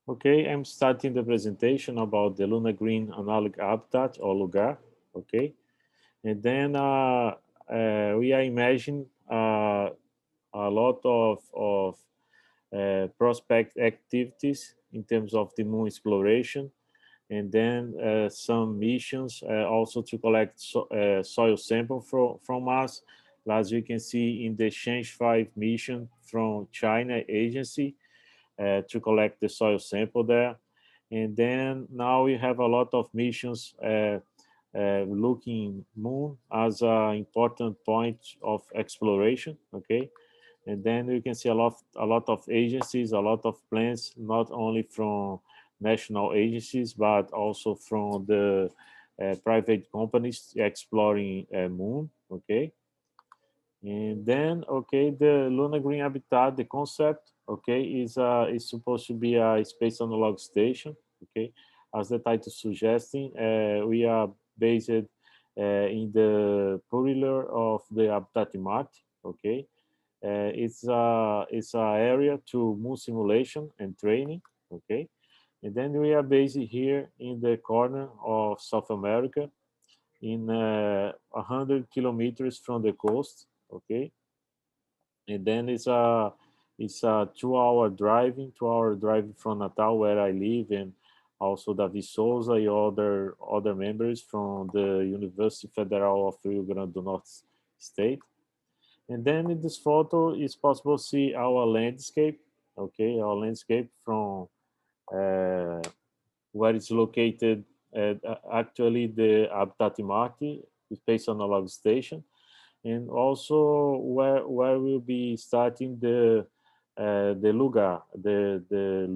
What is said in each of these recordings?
Okay, I'm starting the presentation about the Lunar Green Analog Habitat or LUGAH. Okay, and then we are imagining a lot of prospect activities in terms of the moon exploration, and then some missions also to collect soil sample from us. As you can see in the Change 5 mission from China agency to collect the soil sample there. And then now we have a lot of missions looking moon as an important point of exploration. Okay, and then you can see a lot of agencies, a lot of plans, not only from national agencies but also from the private companies exploring moon. Okay, and then, okay, the lunar green habitat, the concept, okay, is supposed to be a space analog station. Okay, as the title suggesting, we are based in the perimeter of the habitat Marte. Okay, it's a area to moon simulation and training. Okay, and then we are based here in the corner of South America, in 100 kilometers from the coast. Okay, and then it's a 2 hour driving from Natal, where I live, and also Davi Souza and other members from the University Federal of Rio Grande do Norte state. And then in this photo, it's possible to see our landscape. Okay, our landscape from uh, where it's located. Actually, the Habitat Marte Space Analog Station, and also where we'll be starting the LUGAH, the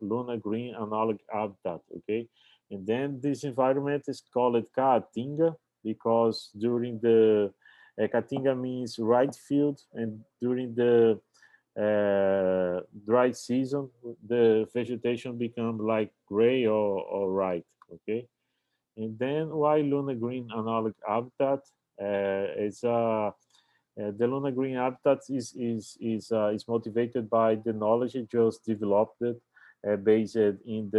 Lunar Green Analog Habitat. Okay, and then this environment is called Caatinga, because during the Caatinga means right field, and during the dry season the vegetation become like gray or white. Okay, and then why Lunar Green Analog Habitat? It's The Lunar Green Habitat is motivated by the knowledge it just developed, based in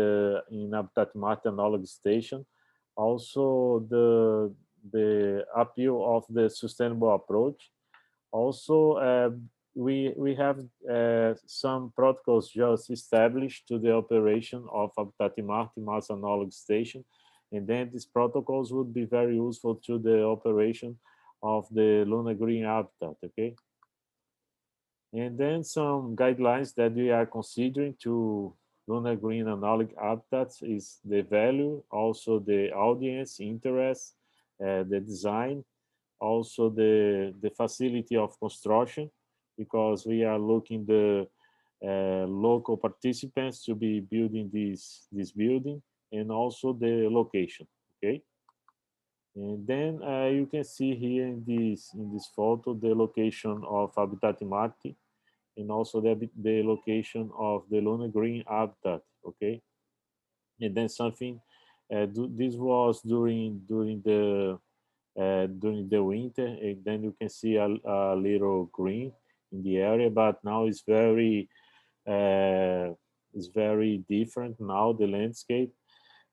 Habitat Marte Analog Station. Also the appeal of the sustainable approach. Also, we have some protocols just established to the operation of Habitat Marte Mars Analog Station, and then these protocols would be very useful to the operation of the Lunar Green Habitat. Okay, and then some guidelines that we are considering to Lunar Green Analog Habitats is the value, also the audience interest, the design, also the facility of construction, because we are looking the local participants to be building this building, and also the location. Okay, and then you can see here in this photo the location of Habitat Marte, and also the location of the Lunar Green Habitat. Okay, and then something this was during the winter, and then you can see a little green in the area, but now it's very different now, the landscape.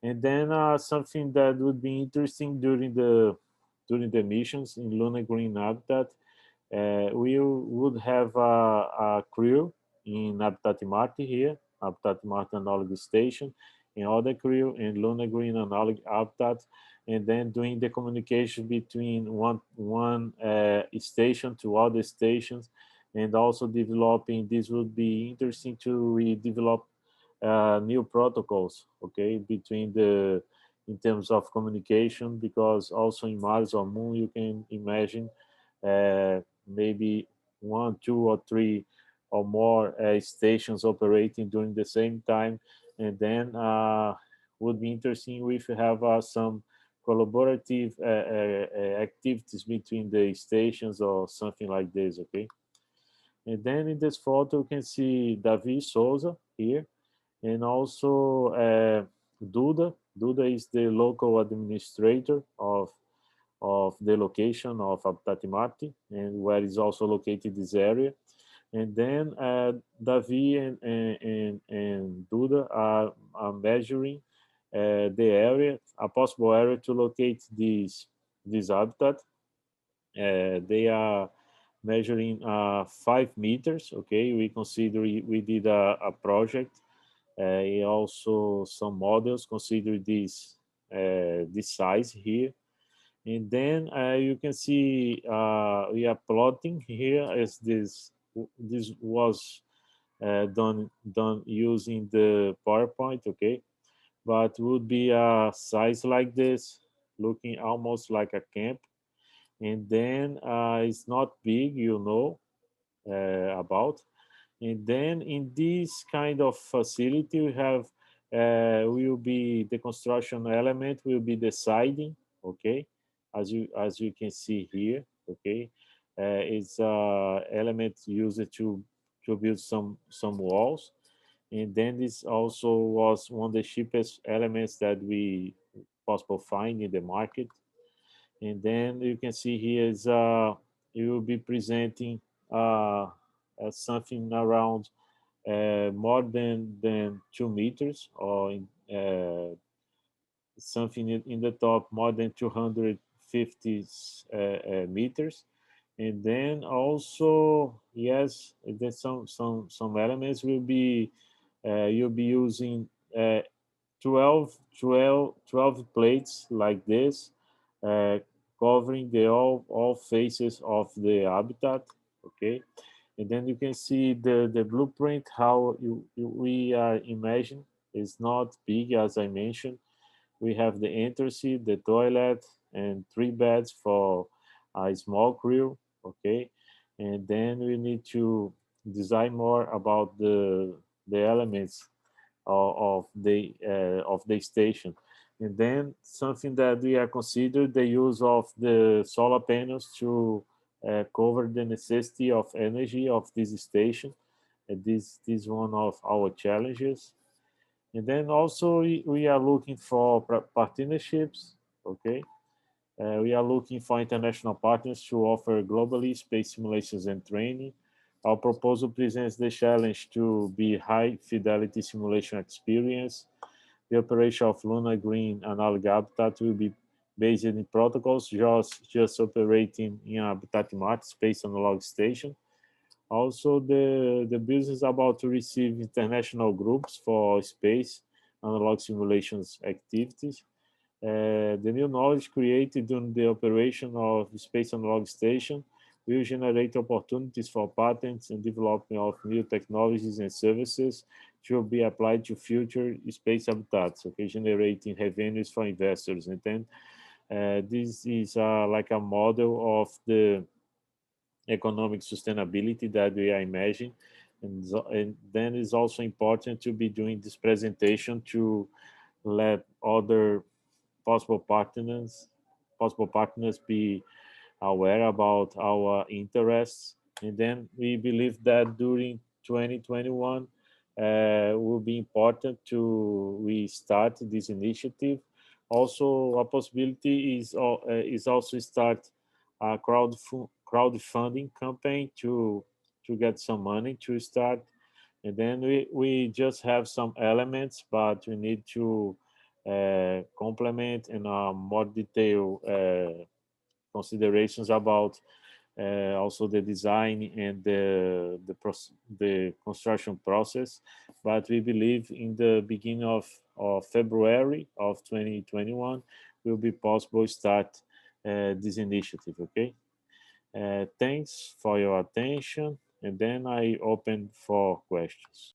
And then something that would be interesting during the missions in Lunar Green Habitat, we would have a crew in Habitat Marte here, Habitat Marte Analog Station, and other crew in Lunar Green Analog Habitat, and then doing the communication between one station to other stations, and also developing. This would be interesting to develop new protocols. Okay, between in terms of communication, because also in Mars or Moon you can imagine maybe one, two, or three or more stations operating during the same time, and then would be interesting if you have some collaborative activities between the stations or something like this. Okay, and then in this photo you can see Davi Souza here, and also Duda. Duda is the local administrator of the location of Habitat Marte, and where is also located this area. And then Davi and Duda are measuring the area, a possible area to locate this habitat. They are measuring 5 meters. Okay, we consider we did a project. Also, some models consider this size here. And then you can see we are plotting here as this was done using the PowerPoint, okay? But would be a size like this, looking almost like a camp. And then it's not big, about. And then in this kind of facility, we have will be the construction element will be the siding, okay, as you can see here, okay. It's element used to build some walls, and then this also was one of the cheapest elements that we possible find in the market. And then you can see here is you will be presenting uh, something around more than 2 meters, or something in the top more than 250 meters. And then also, yes, there's some elements will be you'll be using 12 plates like this, uh, covering the all faces of the habitat. Okay, and then you can see the blueprint how we are imagining. It's not big, as I mentioned. We have the entrance, the toilet, and 3 beds for a small crew. Okay, and then we need to design more about the elements of the station. And then something that we are considered the use of the solar panels to cover the necessity of energy of this station. And this is one of our challenges. And then also we are looking for partnerships. Okay, we are looking for international partners to offer globally space simulations and training. Our proposal presents the challenge to be high fidelity simulation experience. The operation of lunar green analog habitat will be based in protocols just operating in a habitat mart space analog station. Also, the business is about to receive international groups for space analog simulations activities. The new knowledge created during the operation of the Space Analog Station will generate opportunities for patents and development of new technologies and services to be applied to future space habitats, okay, generating revenues for investors. And then this is like a model of the economic sustainability that we are imagining. And then it's also important to be doing this presentation to let other possible partners possible partners be aware about our interests. And then we believe that during 2021 will be important to restart this initiative. Also, a possibility is also start a crowdfunding campaign to get some money to start. And then we just have some elements, but we need to complement and more detailed considerations about also the design and the construction process. But we believe in the beginning of February of 2021 will be possible start this initiative. Okay. Thanks for your attention. And then I open for questions.